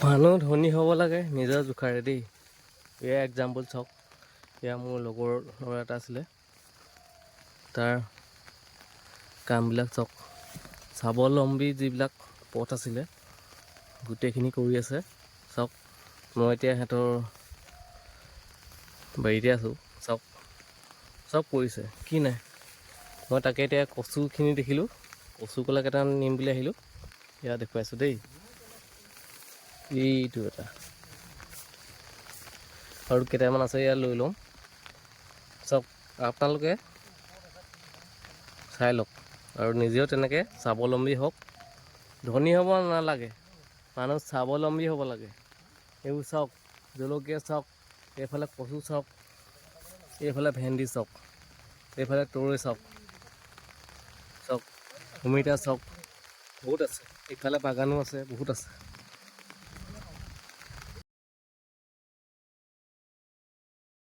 মানুহ ধনী হ'ব লাগে নিজৰ জোখাৰে দেই। এয়া এক্সাম্পল চাওক, এয়া মোৰ লগৰ ল'ৰা এটা আছিলে, তাৰ কামবিলাক চাওক, স্বাৱলম্বী যিবিলাক পথ আছিলে গোটেইখিনি কৰি আছে। চাওক, মই এতিয়া সিহঁতৰ বাৰীতে আছোঁ, চাওক চব কৰিছে, কি নাই। মই তাকে এতিয়া কচুখিনি দেখিলোঁ, কচু কলা কেইটামান নিম বুলি আহিলোঁ, এয়া দেখুৱাইছোঁ দেই। এইটো এটা আৰু কেইটামান আছে, ইয়াত লৈ লওঁ। চাওক, আপোনালোকে চাই লওক আৰু নিজেও তেনেকৈ স্বাৱলম্বী হওক। ধনী হ'ব নালাগে, মানুহ স্বাৱলম্বী হ'ব লাগে। এইবোৰ চাওক, জলকীয়া চাওক, এইফালে কচু চাওক, এইফালে ভেন্দি চাওক, এইফালে তৰৈ চাওক, চাওক অমিতা চাওক, বহুত আছে। ইফালে বাগানো আছে, বহুত আছে।